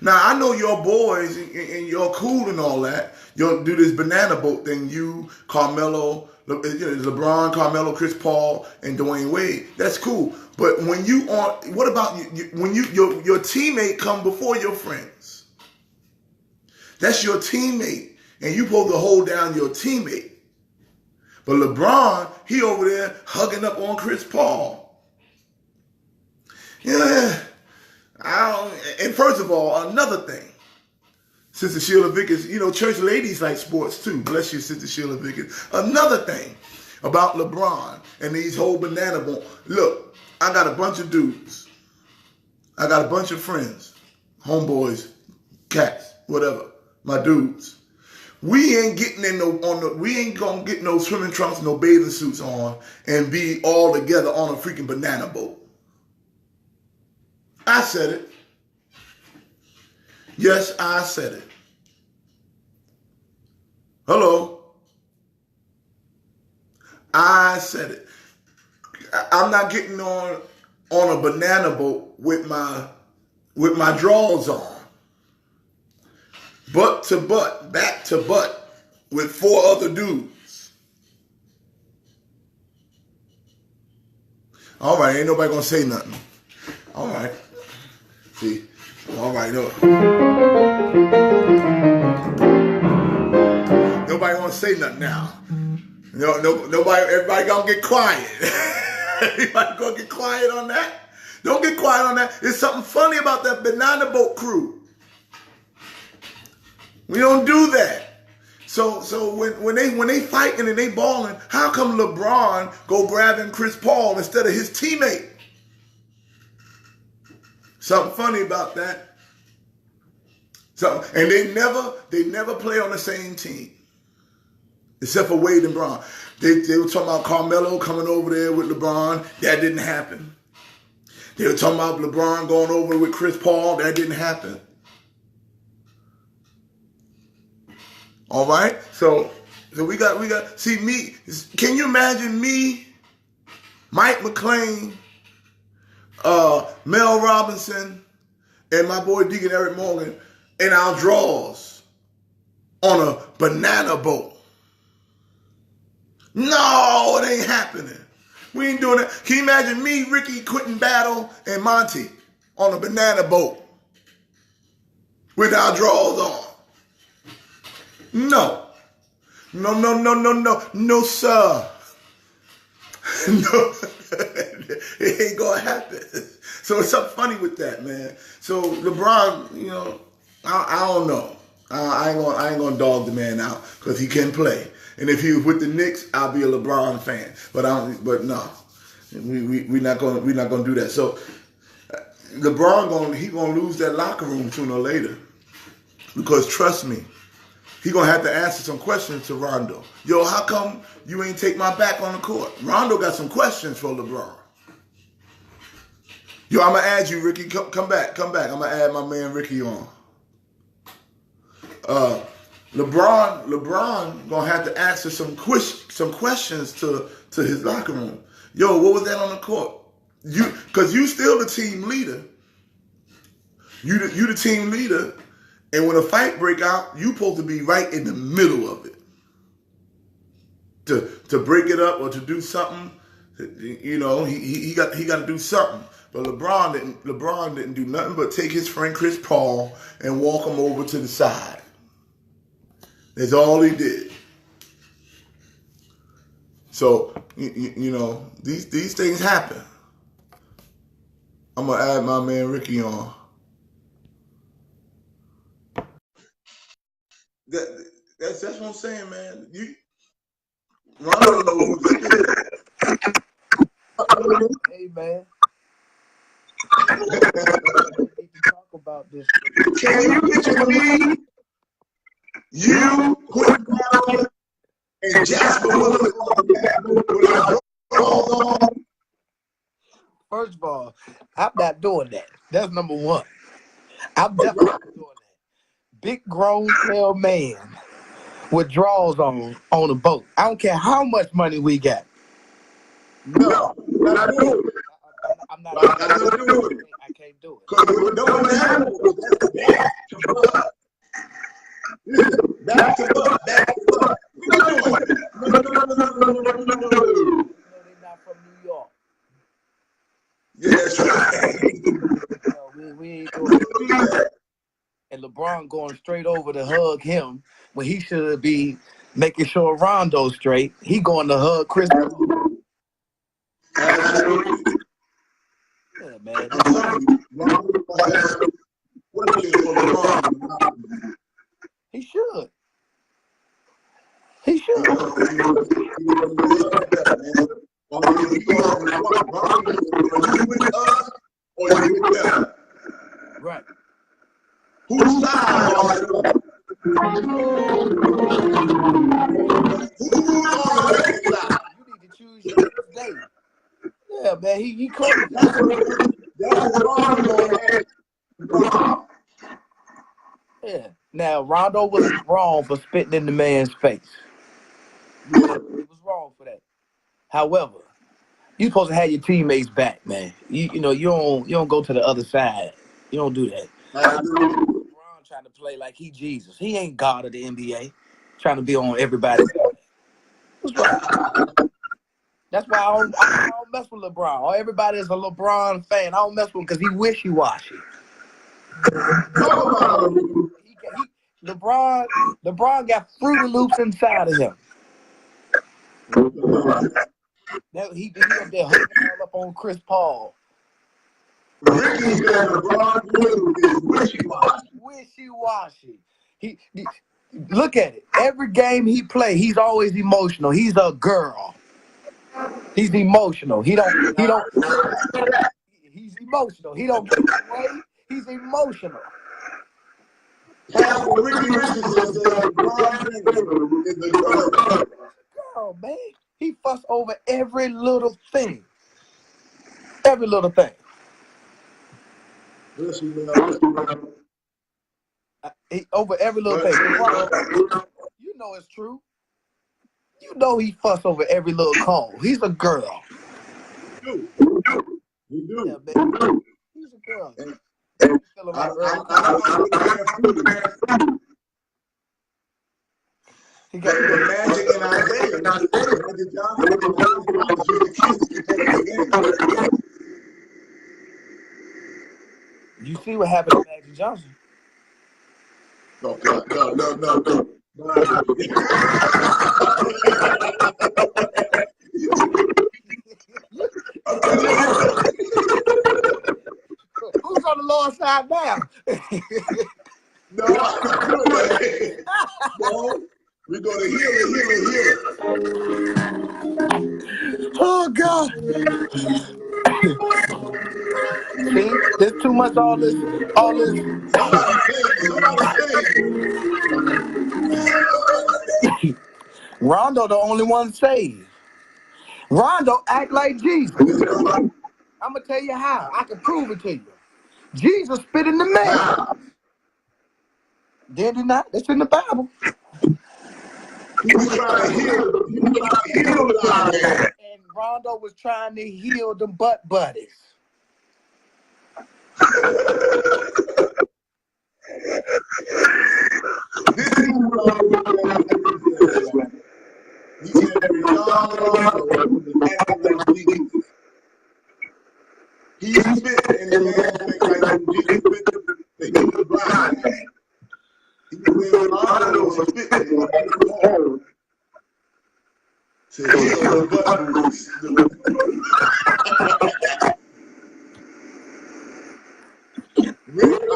[SPEAKER 1] Now, I know your boys and you're cool and all that. You'll do this banana boat thing. You, Carmelo, LeBron, Carmelo, Chris Paul, and Dwayne Wade. That's cool. But when you what about when your teammate come before your friends? That's your teammate. And you supposed to hold down your teammate. But LeBron, he over there hugging up on Chris Paul. Yeah. And first of all, another thing. Sister Sheila Vickers, church ladies like sports too. Bless you, Sister Sheila Vickers. Another thing about LeBron and these whole banana boat. Look, I got a bunch of dudes. I got a bunch of friends, homeboys, cats, whatever, my dudes. We ain't getting we ain't gonna get no swimming trunks, no bathing suits on and be all together on a freaking banana boat. I said it. Yes, I said it. Hello. I said it. I'm not getting on a banana boat with my drawers on. Butt to butt, back to butt with 4 other dudes. All right, ain't nobody gonna say nothing. All right. See, all right, no. Nobody gonna say nothing now. Nobody, everybody gonna get quiet. Everybody gonna get quiet on that? Don't get quiet on that. There's something funny about that banana boat crew. We don't do that. So when they fighting and they balling, how come LeBron go grabbing Chris Paul instead of his teammate? Something funny about that. And they never play on the same team. Except for Wade and Bron. They were talking about Carmelo coming over there with LeBron. That didn't happen. They were talking about LeBron going over with Chris Paul. That didn't happen. All right? So we got, see me, can you imagine me, Mike McClain, Mel Robinson, and my boy Deacon Eric Morgan in our drawers on a banana boat? No, it ain't happening. We ain't doing that. Can you imagine me, Ricky, Quentin Battle, and Monty on a banana boat with our drawers on? No. No, sir. No, it ain't gonna happen. So it's something funny with that, man. So LeBron, I don't know. I ain't gonna dog the man out because he can play. And if he was with the Knicks, I'll be a LeBron fan. But no, we're not gonna do that. So LeBron he gonna lose that locker room sooner or later because trust me. He gonna have to answer some questions to Rondo. Yo, how come you ain't take my back on the court? Rondo got some questions for LeBron. Yo, I'm gonna add you, Ricky. Come back. I'm gonna add my man Ricky on. LeBron gonna have to answer some questions to his locker room. Yo, what was that on the court? Cause you still the team leader. You the team leader. And when a fight break out, you supposed to be right in the middle of it. To break it up or to do something, he got to do something. But LeBron didn't do nothing but take his friend Chris Paul and walk him over to the side. That's all he did. So these things happen. I'm gonna add my man Ricky on. That's what I'm saying, man. Rondo knows who this is.
[SPEAKER 2] Hey, man. We need to talk about this.
[SPEAKER 1] Can you picture me, you, Quentin, and Jasper Willis with our drawers on?
[SPEAKER 2] First of all, I'm not doing that. That's number one. I'm definitely not doing that. Big grown male man with drawers on a boat. I don't care how much money we got.
[SPEAKER 1] No, not do it.
[SPEAKER 2] I'm not.
[SPEAKER 1] I can't do it.
[SPEAKER 2] I can't do it.
[SPEAKER 1] Because it don't matter. Back to blood. Back to blood. Back to blood. We're not doing that. No.
[SPEAKER 2] No, they're not from New York.
[SPEAKER 1] Yeah, that's right.
[SPEAKER 2] No, we ain't doing that. And LeBron going straight over to hug him when he should be making sure Rondo's straight. He going to hug Chris. Yeah, man. He should. He should. Right.
[SPEAKER 1] Whose side are you on? Who's on the bad side?
[SPEAKER 2] You need to choose your day. Yeah, man, he crazy.
[SPEAKER 1] That's wrong.
[SPEAKER 2] Yeah. Now, Rondo was wrong for spitting in the man's face. He was wrong for that. However, you're supposed to have your teammates back, man. You don't go to the other side. You don't do that. LeBron trying to play like he Jesus. He ain't God of the NBA. Trying to be on everybody. What's wrong? That's why I don't mess with LeBron. Or everybody is a LeBron fan. I don't mess with him because he wishy-washy. LeBron got Fruity Loops inside of him. He up there hooking all up on Chris Paul.
[SPEAKER 1] Ricky said LeBron is wishy-washy.
[SPEAKER 2] Wishy-washy. He look at it. Every game he play, he's always emotional. He's a girl. He's emotional. He don't. He's emotional. He don't get away. He's emotional.
[SPEAKER 1] Ricky Richardson said LeBron is the girl.
[SPEAKER 2] Girl, man. He fuss over every little thing. Every little thing. Over every little thing. You know it's true. You know he fuss over every little call. He's a girl.
[SPEAKER 1] You do.
[SPEAKER 2] Yeah, man. He's a girl. He got
[SPEAKER 1] the Magic and Isaiah.
[SPEAKER 2] You see what happened to Magic Johnson?
[SPEAKER 1] No.
[SPEAKER 2] Who's on the lower side now?
[SPEAKER 1] No, we're going to heal it.
[SPEAKER 2] Oh, God. See, there's too much all this. Rondo the only one saved. Rondo act like Jesus. I'm going to tell you how. I can prove it to you. Jesus spit in the man. Did he not? It's in the Bible.
[SPEAKER 1] He was trying to heal the man.
[SPEAKER 2] And Rondo was trying to heal the butt buddies.
[SPEAKER 1] This is he said every he spit in the man's face like Jesus spit the blind man. He was Rondo was spitting on to heal the butt bruise.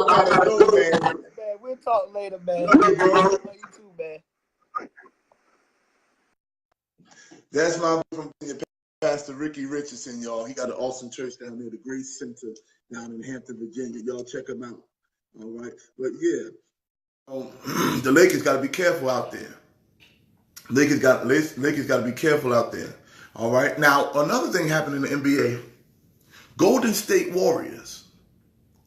[SPEAKER 1] I gotta go, man.
[SPEAKER 2] Man, we'll talk later, man.
[SPEAKER 1] Love you, bro.
[SPEAKER 2] Love you too,
[SPEAKER 1] That's my from Pastor Ricky Richardson, y'all. He got an awesome church down there, the Grace Center down in Hampton, Virginia. Y'all check him out. All right. But yeah, the Lakers got to be careful out there. Lakers got to be careful out there. All right. Now, another thing happened in the NBA. Golden State Warriors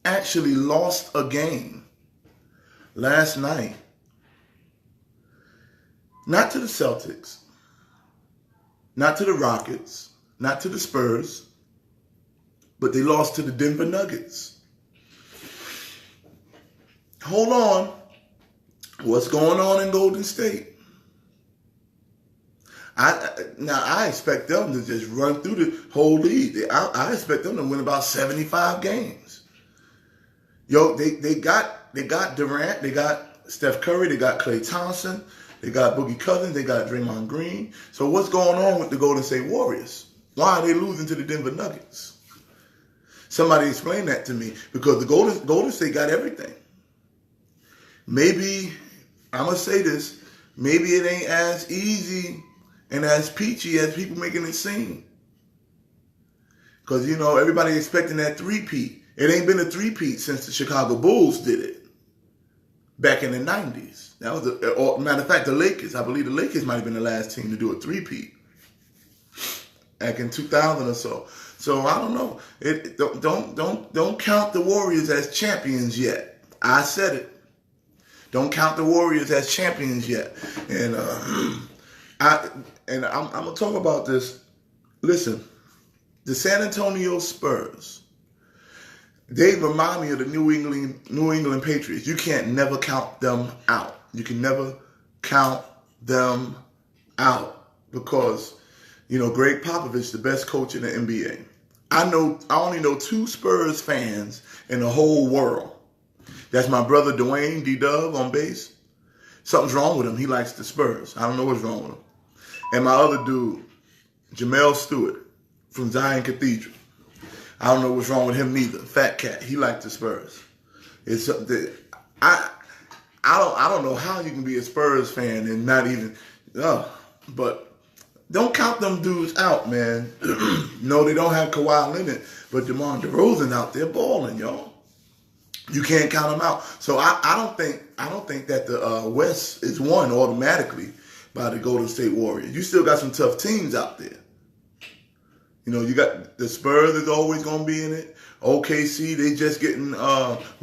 [SPEAKER 1] actually lost a game last night. Not to the Celtics, not to the Rockets, not to the Spurs, but they lost to the Denver Nuggets. Hold on. What's going on in Golden State? I expect them to just run through the whole league. I expect them to win about 75 games. Yo, they got Durant, they got Steph Curry, they got Klay Thompson, they got Boogie Cousins, they got Draymond Green. So what's going on with the Golden State Warriors? Why are they losing to the Denver Nuggets? Somebody explain that to me, because the Golden State got everything. Maybe, I'm going to say this, maybe it ain't as easy and as peachy as people making it seem. Because, you know, everybody expecting that three-peat. It ain't been a three-peat since the Chicago Bulls did it back in the 90s. That was matter of fact, the Lakers. I believe the Lakers might have been the last team to do a three-peat back in 2000 or so. So I don't know. Don't count the Warriors as champions yet. I said it. Don't count the Warriors as champions yet. And I'm gonna talk about this. Listen, the San Antonio Spurs, they remind me of the New England Patriots. You can't never count them out. You can never count them out because, you know, Greg Popovich, the best coach in the NBA. I only know 2 Spurs fans in the whole world. That's my brother Dwayne D-Dub on bass. Something's wrong with him. He likes the Spurs. I don't know what's wrong with him. And my other dude, Jamel Stewart from Zion Cathedral. I don't know what's wrong with him neither. Fat cat. He liked the Spurs. It's I don't know how you can be a Spurs fan and not even but don't count them dudes out, man. No, they don't have Kawhi Leonard, but DeMar DeRozan out there balling, y'all. You can't count them out. So I don't think that the West is won automatically by the Golden State Warriors. You still got some tough teams out there. You know, you got the Spurs is always going to be in it. OKC, they just getting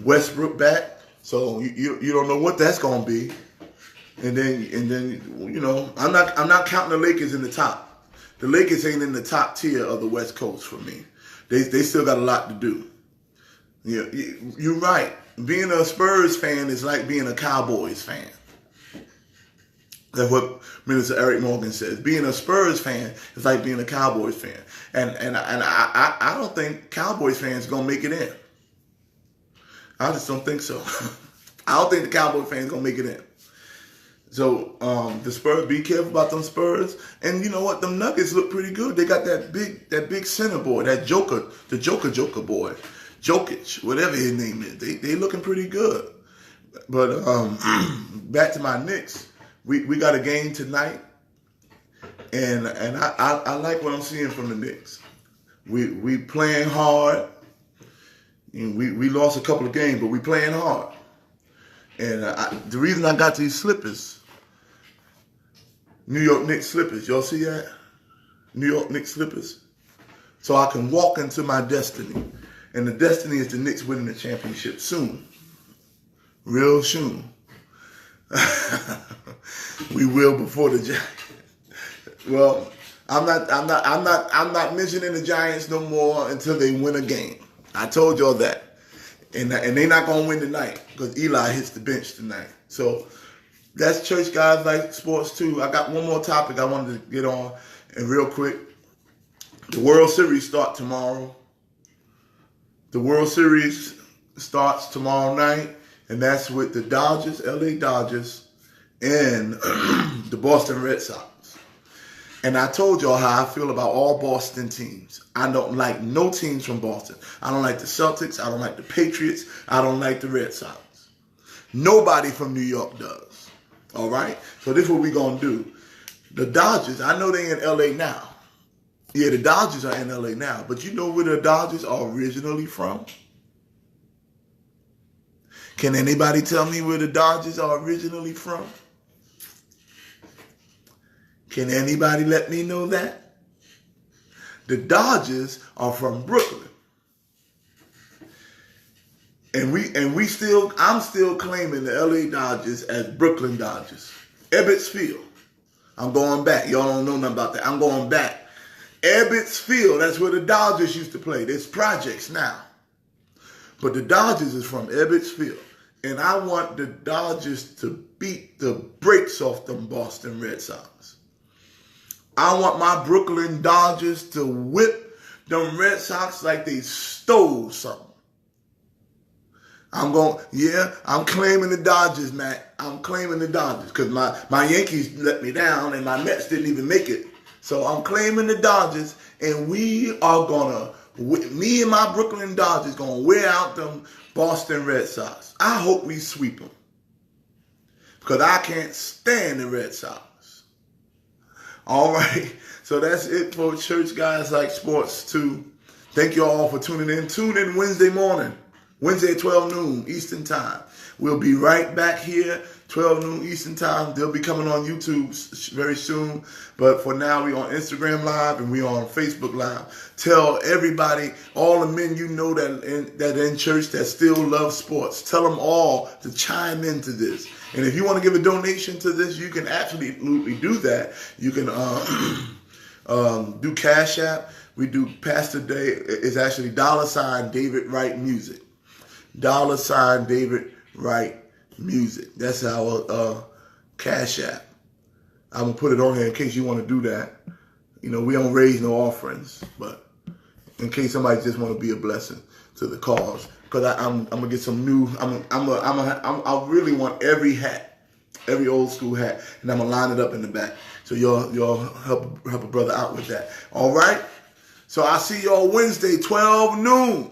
[SPEAKER 1] Westbrook back, so you don't know what that's going to be. And then you know, I'm not counting the Lakers in the top. The Lakers ain't in the top tier of the West Coast for me. They still got a lot to do. Yeah, you're right. Being a Spurs fan is like being a Cowboys fan. That's what Minister Eric Morgan says. Being a Spurs fan is like being a Cowboys fan. And I don't think Cowboys fans are going to make it in. I just don't think so. I don't think the Cowboys fans are going to make it in. So the Spurs, be careful about them Spurs. And you know what? Them Nuggets look pretty good. They got that big center boy, that Joker, the Joker boy. Jokic, whatever his name is. They looking pretty good. But back to my Knicks. We got a game tonight, and I like what I'm seeing from the Knicks. We playing hard. We lost a couple of games, but we playing hard. And the reason I got these slippers, New York Knicks slippers, y'all see that? New York Knicks slippers. So I can walk into my destiny. And the destiny is the Knicks winning the championship soon. Real soon. We will before the Giants. Well, I'm not mentioning the Giants no more until they win a game. I told y'all that. And they're not gonna win tonight because Eli hits the bench tonight. So that's church guys like sports too. I got one more topic I wanted to get on, and real quick. The World Series start tomorrow. The World Series starts tomorrow night, and that's with the Dodgers, LA Dodgers, and the Boston Red Sox. And I told y'all how I feel about all Boston teams. I don't like no teams from Boston. I don't like the Celtics. I don't like the Patriots. I don't like the Red Sox. Nobody from New York does. All right? So this is what we're going to do. The Dodgers, I know they in LA now. Yeah, the Dodgers are in LA now. But you know where the Dodgers are originally from? Can anybody tell me where the Dodgers are originally from? Can anybody let me know that? The Dodgers are from Brooklyn. I'm still claiming the LA Dodgers as Brooklyn Dodgers. Ebbets Field. I'm going back. Y'all don't know nothing about that. I'm going back. Ebbets Field, that's where the Dodgers used to play. There's projects now. But the Dodgers is from Ebbets Field. And I want the Dodgers to beat the brakes off them Boston Red Sox. I want my Brooklyn Dodgers to whip them Red Sox like they stole something. I'm claiming the Dodgers, Matt. I'm claiming the Dodgers because my Yankees let me down and my Mets didn't even make it. So I'm claiming the Dodgers, and me and my Brooklyn Dodgers gonna wear out them Boston Red Sox. I hope we sweep them because I can't stand the Red Sox. All right, so that's it for Church Guys Like Sports 2. Thank you all for tuning in. Tune in Wednesday morning. Wednesday at 12 noon Eastern Time. We'll be right back here, 12 noon Eastern Time. They'll be coming on YouTube very soon. But for now, we're on Instagram Live and we're on Facebook Live. Tell everybody, all the men you know that in church that still love sports, tell them all to chime into this. And if you want to give a donation to this, you can absolutely do that. You can do Cash App. We do Pastor Day. It's actually $ David Wright Music. $ David Wright Music. That's our Cash App. I'm going to put it on here in case you want to do that. You know, we don't raise no offerings, but in case somebody just want to be a blessing to the cause. Because I'm going to get some new, I really want every hat, every old school hat, and I'm going to line it up in the back. So y'all help a brother out with that. All right? So I'll see y'all Wednesday, 12 noon.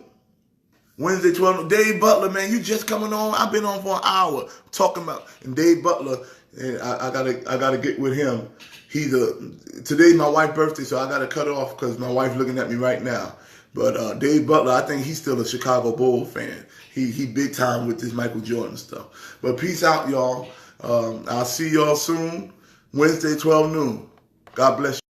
[SPEAKER 1] Wednesday, 12. Dave Butler, man, you just coming on. I've been on for an hour talking about, and Dave Butler, and I gotta get with him. Today's my wife's birthday, so I gotta cut off because my wife's looking at me right now. But Dave Butler, I think he's still a Chicago Bulls fan. He big time with this Michael Jordan stuff. But peace out, y'all. I'll see y'all soon. Wednesday, 12 noon. God bless you.